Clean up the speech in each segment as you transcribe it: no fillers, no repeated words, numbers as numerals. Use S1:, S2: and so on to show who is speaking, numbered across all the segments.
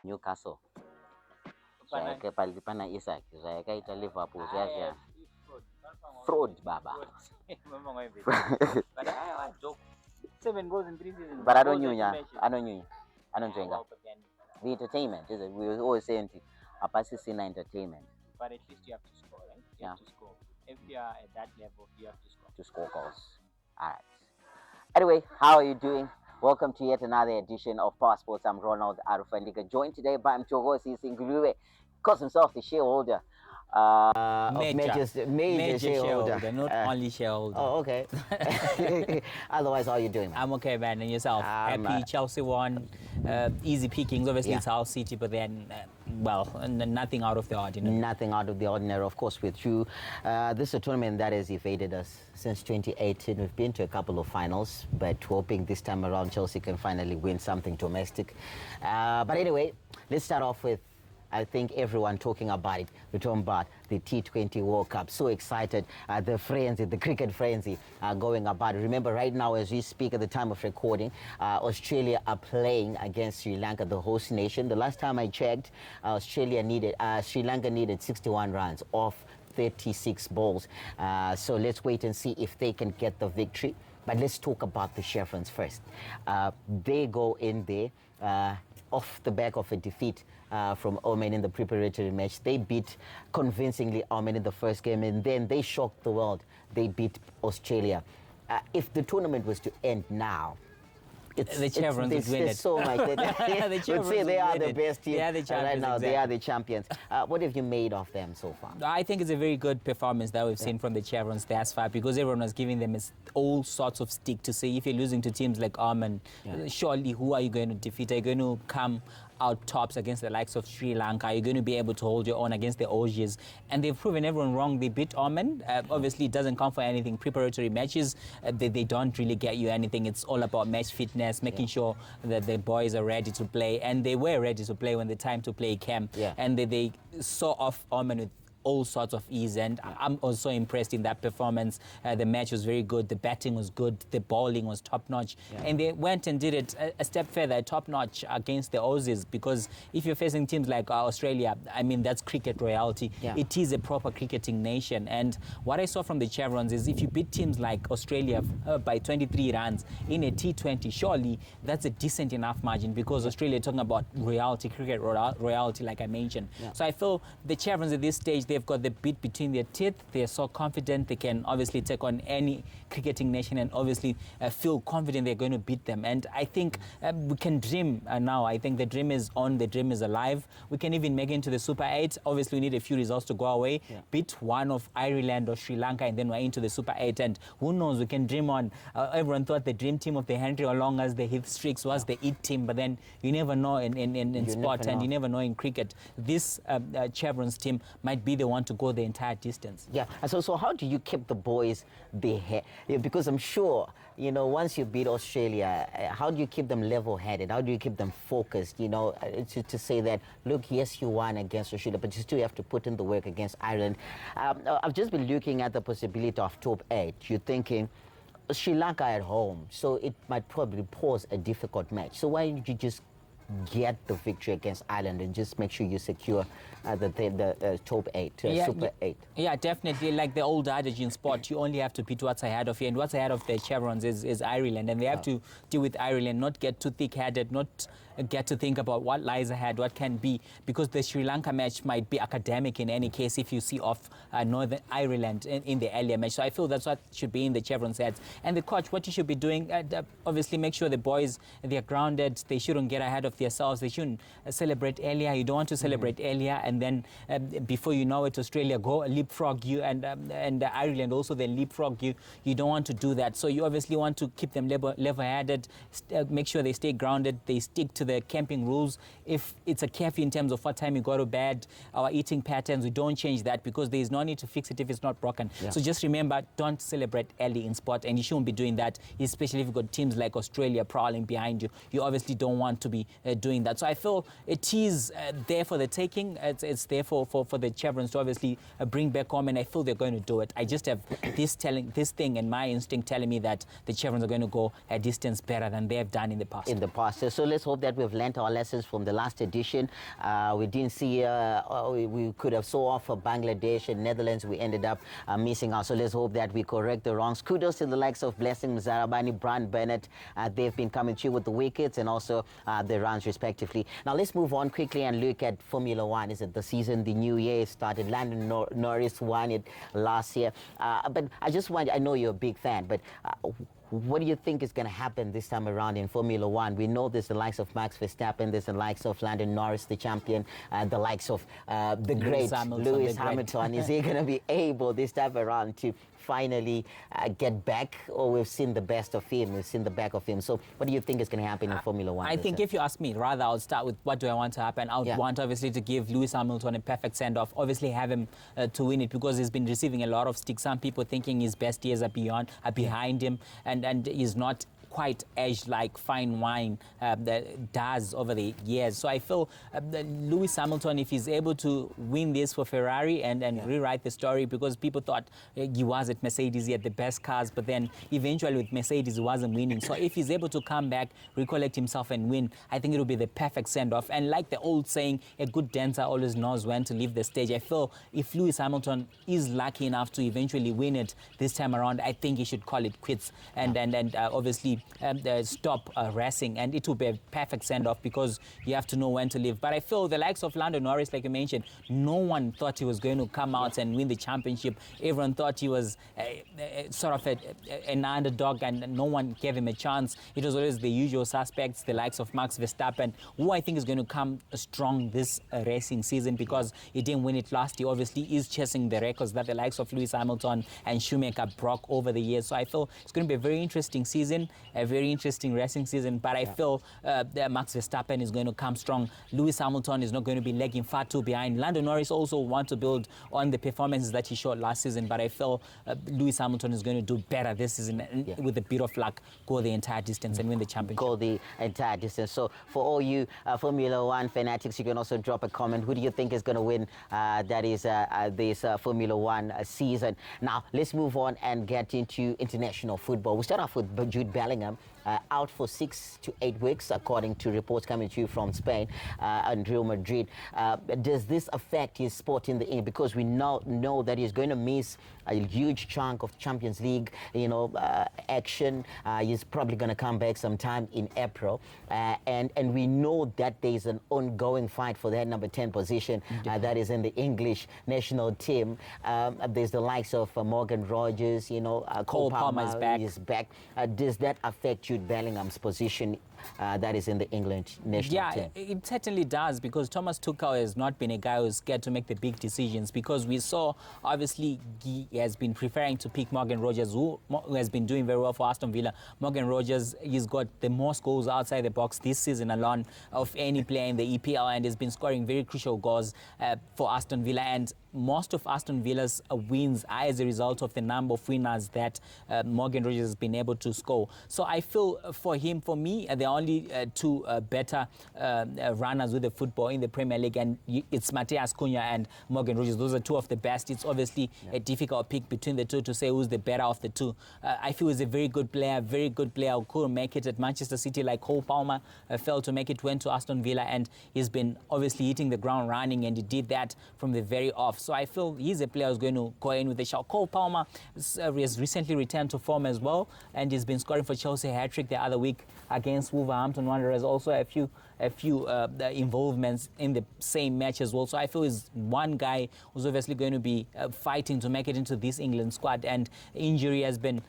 S1: Newcastle. Zvaeke pana Isaac, zvaakaita Liverpool zviya. Fraud baba.
S2: But I joke. 7 goals in 3 seasons.
S1: But I don't know. The entertainment is it? We were always saying Apasisina entertainment.
S2: But at least you have to score, right? You have to score. If you are at that level, you have to score.
S1: To score goals. Alright. Anyway, how are you doing? Welcome to yet another edition of Passports. I'm Ronald Arufandika, joined today by Mchogosi Singuluwe, calls himself the shareholder.
S3: Major
S1: shareholder.
S3: Not only shareholder.
S1: Oh, okay. Otherwise, how are you doing, man?
S3: I'm okay, man. And yourself? Happy Chelsea won. Easy pickings. Obviously, it's our city, but then, nothing out of the ordinary.
S1: Nothing out of the ordinary, of course, with you. This is a tournament that has evaded us since 2018. We've been to a couple of finals, but hoping this time around Chelsea can finally win something domestic. But anyway, let's start off with, I think everyone talking about it. We're talking about the T20 World Cup. So excited. The frenzy, the cricket frenzy going about. Remember, right now, as we speak at the time of recording, Australia are playing against Sri Lanka, the host nation. The last time I checked, Sri Lanka needed 61 runs off 36 balls. So let's wait and see if they can get the victory. But let's talk about the Chevrons first. They go in there off the back of a defeat from Oman in the preparatory match. They beat convincingly Oman in the first game, and then they shocked the world. They beat Australia. If the tournament was to end now,
S3: the Chevrons would win it.
S1: So much. They would say they are the best team
S3: the champions,
S1: right now.
S3: exactly.
S1: They are the champions. What have you made of them so far?
S3: I think it's a very good performance that we've seen from the Chevrons thus far, because everyone was giving them all sorts of stick to say, if you're losing to teams like Oman, surely who are you going to defeat? Are you going to come out tops against the likes of Sri Lanka? Are you going to be able to hold your own against the Aussies? And they've proven everyone wrong. They beat Oman. Obviously, it doesn't count for anything. Preparatory matches, they don't really get you anything. It's all about match fitness, making sure that the boys are ready to play. And they were ready to play when the time to play came. And they saw off Oman with all sorts of ease, and I'm also impressed in that performance. The match was very good, the batting was good, the bowling was top-notch, and they went and did it a step further, top-notch against the Aussies, because if you're facing teams like Australia, I mean, that's cricket royalty. It is a proper cricketing nation, and what I saw from the Chevrons is if you beat teams like Australia by 23 runs in a T20, surely that's a decent enough margin, because Australia are talking about royalty, cricket royalty, like I mentioned. So I feel the Chevrons at this stage, they've got the bit between their teeth. They're so confident they can obviously take on any cricketing nation, and obviously feel confident they're going to beat them. And I think we can dream now. I think the dream is on, the dream is alive. We can even make it into the Super 8. Obviously, we need a few results to go away. Beat one of Ireland or Sri Lanka, and then we're into the Super 8. And who knows, we can dream on. Everyone thought the dream team of the Henry Olongas, the Heath Stricks was the IT team, but then you never know in sport, and you never know in cricket. This Chevrons team might be the one to go the entire distance.
S1: So how do you keep the boys because I'm sure, you know, once you beat Australia, how do you keep them level-headed? How do you keep them focused, you know, to say that, look, yes, you won against Australia, but you still have to put in the work against Ireland. I've just been looking at the possibility of top 8. You're thinking Sri Lanka at home, so it might probably pose a difficult match. So why don't you just get the victory against Ireland and just make sure you secure the top 8, Super 8.
S3: Yeah, definitely. Like the old adage in sport, you only have to beat what's ahead of you, and what's ahead of the Chevrons is Ireland, and they have to deal with Ireland, not get too thick-headed, not get to think about what lies ahead, what can be, because the Sri Lanka match might be academic in any case if you see off Northern Ireland in the earlier match. So I feel that's what should be in the Chevrons' heads. And the coach, what you should be doing, obviously make sure the boys, they're grounded, they shouldn't get ahead of themselves, they shouldn't celebrate earlier. You don't want to celebrate earlier, and then before you know it, Australia go leapfrog you, and Ireland also then leapfrog you. You don't want to do that. So you obviously want to keep them level-headed, make sure they stay grounded, they stick to the camping rules. If it's a curfew in terms of what time you go to bed, our eating patterns, we don't change that, because there is no need to fix it if it's not broken. So just remember, don't celebrate early in sport, and you shouldn't be doing that, especially if you've got teams like Australia prowling behind you. You obviously don't want to be doing that. So I feel it is there for the taking. It's there for the Chevrons to obviously bring back home, and I feel they're going to do it. I just have this thing and my instinct telling me that the Chevrons are going to go a distance better than they have done in the past.
S1: So let's hope that we've learnt our lessons from the last edition. We didn't see, we could have saw off for Bangladesh and Netherlands. We ended up missing out. So let's hope that we correct the wrongs. Kudos to the likes of Blessing Mzarabani, Brian Bennett. They've been coming through with the wickets and also the runs respectively. Now let's move on quickly and look at Formula One. Is it the season, the new year started? Landon Norris won it last year. But I know you're a big fan, but what do you think is going to happen this time around in Formula One? We know there's the likes of Max Verstappen, there's the likes of Landon Norris, the champion, the likes of the great Lewis Hamilton. Is he going to be able this time around to finally get back, or we've seen the best of him, we've seen the back of him? So what do you think is going to happen in Formula One?
S3: I think if you ask me, rather I'll start with what do I want to happen. I would want obviously to give Lewis Hamilton a perfect send-off, obviously have him to win it, because he's been receiving a lot of stick. Some people thinking his best years are behind him, and he's not quite edged like fine wine that does over the years. So I feel Lewis Hamilton, if he's able to win this for Ferrari and rewrite the story, because people thought he was at Mercedes, he had the best cars, but then eventually with Mercedes he wasn't winning. So if he's able to come back, recollect himself and win, I think it'll be the perfect send-off. And like the old saying, a good dancer always knows when to leave the stage. I feel if Lewis Hamilton is lucky enough to eventually win it this time around, I think he should call it quits and obviously stop racing, and it will be a perfect send-off, because you have to know when to leave. But I feel the likes of Lando Norris, like you mentioned, no one thought he was going to come out and win the championship. Everyone thought he was sort of an underdog, and no one gave him a chance. It was always the usual suspects, the likes of Max Verstappen, who I think is going to come strong this racing season, because he didn't win it last year. Obviously, he's chasing the records that the likes of Lewis Hamilton and Schumacher broke over the years. So I feel it's going to be a very interesting season, a very interesting racing season, but I feel that Max Verstappen is going to come strong. Lewis Hamilton is not going to be lagging far too behind. Lando Norris also wants to build on the performances that he showed last season, but I feel Lewis Hamilton is going to do better this season, and with a bit of luck, go the entire distance and win the championship.
S1: Go the entire distance. So for all you Formula One fanatics, you can also drop a comment. Who do you think is going to win this Formula One season? Now, let's move on and get into international football. We start off with Jude Bellingham. Out for 6 to 8 weeks, according to reports coming to you from Spain and Real Madrid. Does this affect his spot in the end? Because we know that he's going to miss a huge chunk of Champions League, action. He's probably going to come back sometime in April, and we know that there's an ongoing fight for that number 10 position that is in the English national team. There's the likes of Morgan Rogers, Cole Palmer is back. Does that affect Jude Bellingham's position that is in the England national team?
S3: Yeah, it certainly does, because Thomas Tuchel has not been a guy who's scared to make the big decisions, because we saw, obviously, he has been preferring to pick Morgan Rogers, who has been doing very well for Aston Villa. Morgan Rogers, he's got the most goals outside the box this season alone of any player in the EPL, and has been scoring very crucial goals for Aston Villa. And most of Aston Villa's wins are as a result of the number of winners that Morgan Rogers has been able to score. So I feel for me, there are only two better runners with the football in the Premier League, and it's Mateus Cunha and Morgan Rogers. Those are two of the best. It's obviously a difficult pick between the two to say who's the better of the two. I feel he's a very good player who could make it at Manchester City, like Cole Palmer failed to make it, went to Aston Villa, and he's been obviously hitting the ground running, and he did that from the very off. So I feel he's a player who's going to go in with a shot. Cole Palmer has recently returned to form as well, and he's been scoring for Chelsea, hat-trick the other week against Wolverhampton Wanderers. Also a few involvements in the same match as well. So I feel he's one guy who's obviously going to be fighting to make it into this England squad, and injury has been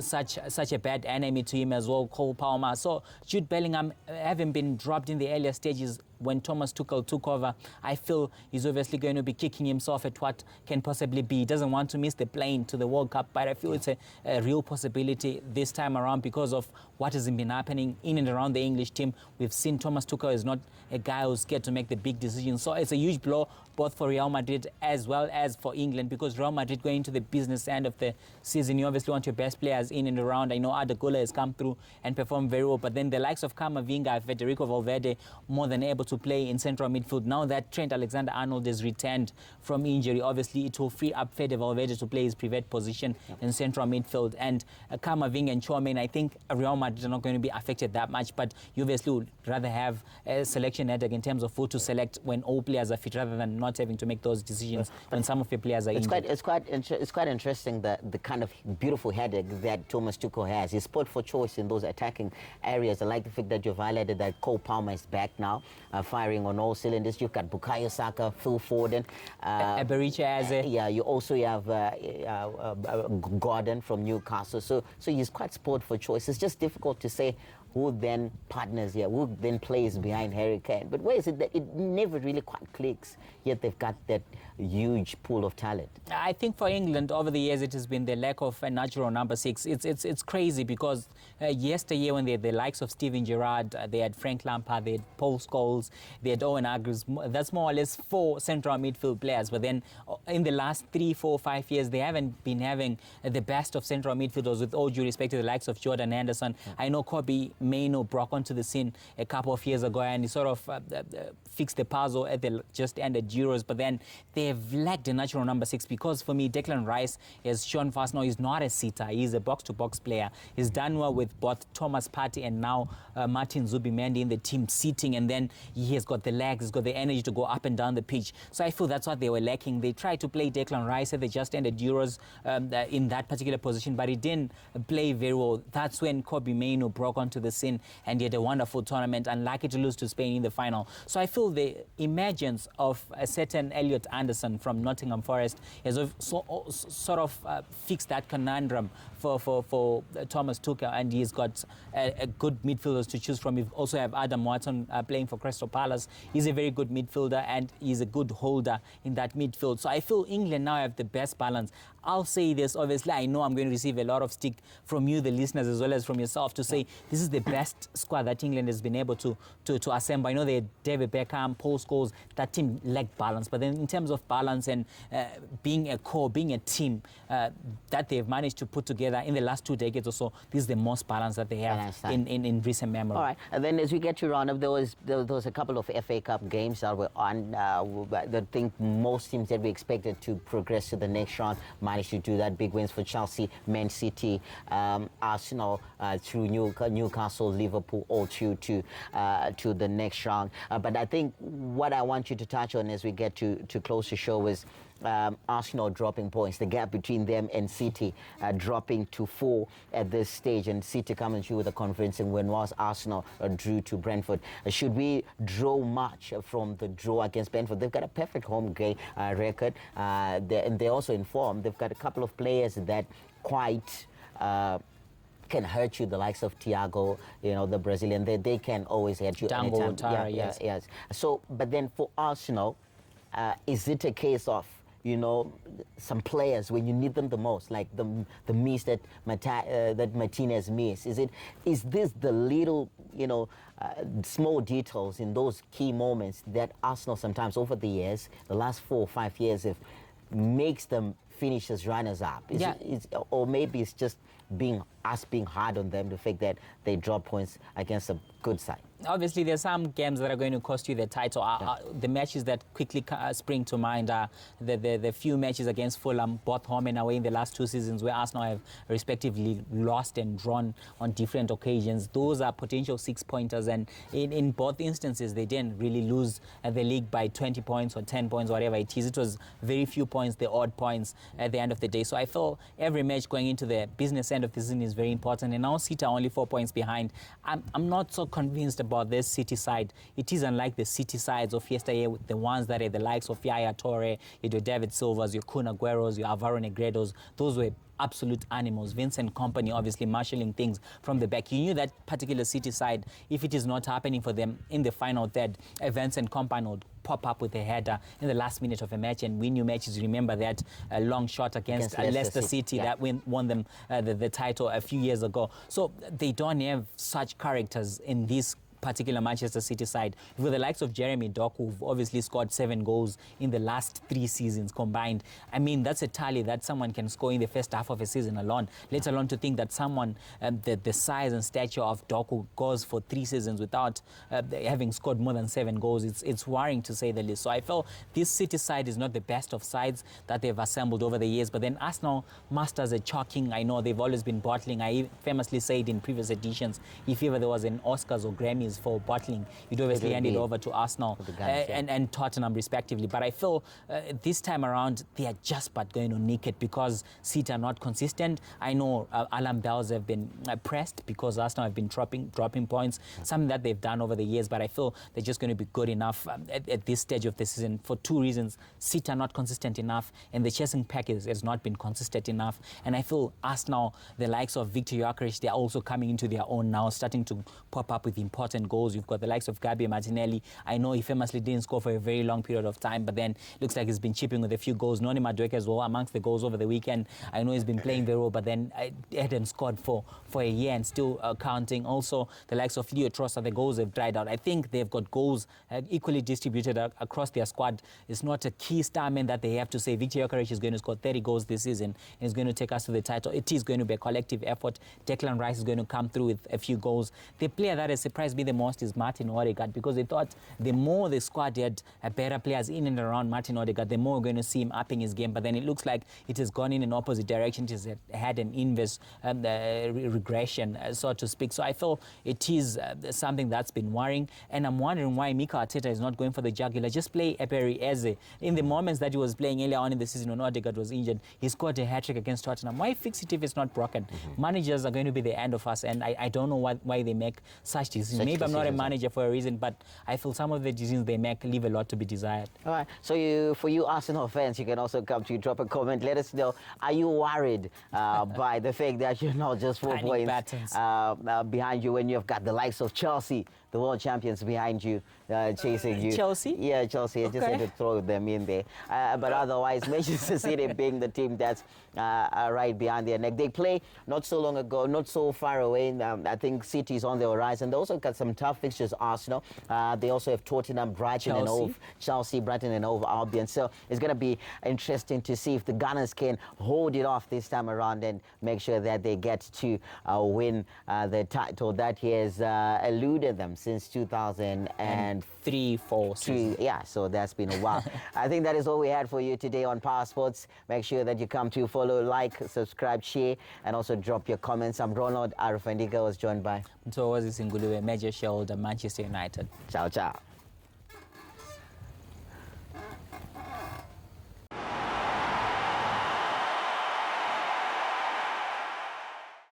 S3: such a bad enemy to him as well, Cole Palmer. So Jude Bellingham, having been dropped in the earlier stages when Thomas Tuchel took over, I feel he's obviously going to be kicking himself at what can possibly be. He doesn't want to miss the plane to the World Cup, but I feel it's a real possibility this time around because of what has been happening in and around the English team. We've seen Thomas Tuchel is not a guy who's scared to make the big decisions. So it's a huge blow both for Real Madrid as well as for England, because Real Madrid going into the business end of the season, you obviously want your best players in and around. I know Adegula has come through and performed very well, but then the likes of Camavinga, Federico Valverde, more than able to play in central midfield. Now that Trent Alexander-Arnold is returned from injury, obviously it will free up Fede Valverde to play his preferred position in central midfield. And Camavinga and Chouameni, I think Real Madrid are not going to be affected that much, but you obviously would rather have a selection headache in terms of who to select when all players are fit, rather than not having to make those decisions when some of your players are injured.
S1: It's quite interesting, the kind of beautiful headache that Thomas Tuchel has. He's put for choice in those attacking areas. I like the fact that you've highlighted that Cole Palmer is back now, firing on all cylinders. You've got Bukayo Saka, Phil Foden,
S3: Ebericha Eze.
S1: Yeah, you also have Gordon from Newcastle. So he's quite sport for choice. It's just difficult to say who then partners here, who then plays behind Harry Kane. But where is it that it never really quite clicks, yet they've got that huge pool of talent?
S3: I think for England, over the years, it has been the lack of a natural number 6. It's crazy, because yesteryear when they had the likes of Steven Gerrard, they had Frank Lampard, they had Paul Scholes, they had Owen Hargreaves. That's more or less 4 central midfield players. But then in the last 3, 4, 5 years, they haven't been having the best of central midfielders, with all due respect to the likes of Jordan Henderson. I know Kobe Mainoo broke onto the scene a couple of years ago, and he sort of fixed the puzzle at the just ended Euros, but then they have lacked a natural number 6, because for me, Declan Rice has shown fast now he's not a sitter, he's a box-to-box player. He's done well with both Thomas Partey and now Martin Zubimendi in the team sitting, and then he has got the legs, he's got the energy to go up and down the pitch. So I feel that's what they were lacking. They tried to play Declan Rice at the just ended Euros in that particular position, but he didn't play very well. That's when Kobe Mainoo broke onto the scene, and he had a wonderful tournament, unlucky to lose to Spain in the final. So I feel the emergence of a certain Elliot Anderson from Nottingham Forest has sort of fixed that conundrum for Thomas Tuchel, and he's got a good midfielders to choose from. You also have Adam Watson playing for Crystal Palace. He's a very good midfielder, and he's a good holder in that midfield. So I feel England now have the best balance. I'll say this, obviously, I know I'm going to receive a lot of stick from you, the listeners, as well as from yourself, to say this is the best squad that England has been able to assemble. I know they had David Beckham, Paul Scholes, that team lacked balance. But then in terms of balance and being a core, being a team that they've managed to put together in the last 2 decades or so, this is the most balance that they have in recent memory.
S1: All right, and then as we get to round up, there was a couple of FA Cup games that were on. I think most teams that we expected to progress to the next round managed to do that. Big wins for Chelsea, Man City, Arsenal, through Newcastle, Liverpool, all through to the next round. But I think what I want you to touch on as we get to close the show is Arsenal dropping points, the gap between them and City dropping to 4 at this stage, and City coming through with a convincing win, whilst Arsenal drew to Brentford. Should we draw much from the draw against Brentford? They've got a perfect home game record, and they're also informed. They've got a couple of players that quite can hurt you, the likes of Thiago, the Brazilian. They can always hurt you.
S3: Dango, Tara, yes.
S1: So, but then for Arsenal, is it a case of some players when you need them the most, like the miss that Martinez missed? Is this the little small details in those key moments that Arsenal sometimes over the years, the last 4 or 5 years, makes them finish as runners-up? Or maybe it's just being hard on them, the fact that they drop points against a good side?
S3: Obviously, there's some games that are going to cost you the title. The matches that quickly spring to mind are the few matches against Fulham, both home and away in the last 2 seasons, where Arsenal have respectively lost and drawn on different occasions. Those are potential 6-pointers, and in both instances, they didn't really lose the league by 20 points or 10 points, whatever it is. It was very few points, the odd points at the end of the day. So I feel every match going into the business end of the season is very important, and now City are only 4 points behind. I'm not so convinced about this City side. It is unlike the City sides of yesteryear, with the ones that are the likes of Yaya Toure, your David Silvas, your Kun Agueros, your Alvaro Negredos. Those were absolute animals. Vincent Kompany obviously marshalling things from the back. You knew that particular City side, if it is not happening for them in the final third, Vincent Kompany would pop up with a header in the last minute of a match and win you matches. Remember that long shot against Leicester City that won them the title a few years ago. So they don't have such characters in this particular Manchester City side. With the likes of Jeremy Doku, who've obviously scored 7 goals in the last 3 seasons combined. I mean, that's a tally that someone can score in the first half of a season alone, let alone to think that someone the size and stature of Doku goes for 3 seasons without having scored more than 7 goals. It's worrying to say the least. So I felt this City side is not the best of sides that they've assembled over the years, but then Arsenal masters are choking. I know they've always been bottling. I famously said in previous editions, if ever there was an Oscars or Grammys for bottling, you'd obviously hand it over to Arsenal and Tottenham respectively. But I feel this time around they are just but going to nick it because City are not consistent. I know alarm bells have been pressed because Arsenal have been dropping points, something that they've done over the years, but I feel they're just going to be good enough at this stage of the season for 2 reasons. City are not consistent enough and the chasing package has not been consistent enough. And I feel Arsenal, the likes of Victor Gyökeres, they're also coming into their own now, starting to pop up with important goals. You've got the likes of Gabi Martinelli. I know he famously didn't score for a very long period of time, but then looks like he's been chipping with a few goals. Noni Madueke as well amongst the goals over the weekend. I know he's been playing very well, but then hadn't scored for a year and still counting. Also, the likes of Leo Trossard, the goals have dried out. I think they've got goals equally distributed across their squad. It's not a key star man that they have to say Victor Gyökeres is going to score 30 goals this season and is going to take us to the title. It is going to be a collective effort. Declan Rice is going to come through with a few goals. The player that has surprised me the most is Martin Odegaard, because they thought the more the squad had better players in and around Martin Odegaard, the more we're going to see him upping his game. But then it looks like it has gone in an opposite direction. It has had an inverse regression, so to speak. So I feel it is something that's been worrying. And I'm wondering why Mikel Arteta is not going for the jugular. Just play Ebery Eze. In the moments that he was playing earlier on in the season when Odegaard was injured, he scored a hat-trick against Tottenham. Why fix it if it's not broken? Managers are going to be the end of us, and I don't know why they make such decisions. Maybe I'm not a manager for a reason, but I feel some of the decisions they make leave a lot to be desired.
S1: All right. So for you Arsenal fans, you can also come to drop a comment. Let us know, are you worried by the fact that you're not just 4 points behind you when you've got the likes of Chelsea, the world champions, behind you, chasing you?
S3: Chelsea?
S1: Yeah, Chelsea. I just had to throw them in there. But otherwise, Manchester City being the team that's right behind their neck. They play not so long ago, not so far away. I think City's on the horizon. They also got some tough fixtures, Arsenal. They also have Tottenham, Brighton, and Hove. Chelsea, Brighton, and Hove Albion. So it's going to be interesting to see if the Gunners can hold it off this time around and make sure that they get to win the title that has eluded them since 2003-4 season. Yeah, so that's been a while. I think that is all we had for you today on Power Sports. Make sure that you come to follow, like, subscribe, share, and also drop your comments. I'm Ronald Arufendika, was joined by
S3: Mtowazi Singuluwe, major shareholder, Manchester United.
S1: Ciao, ciao.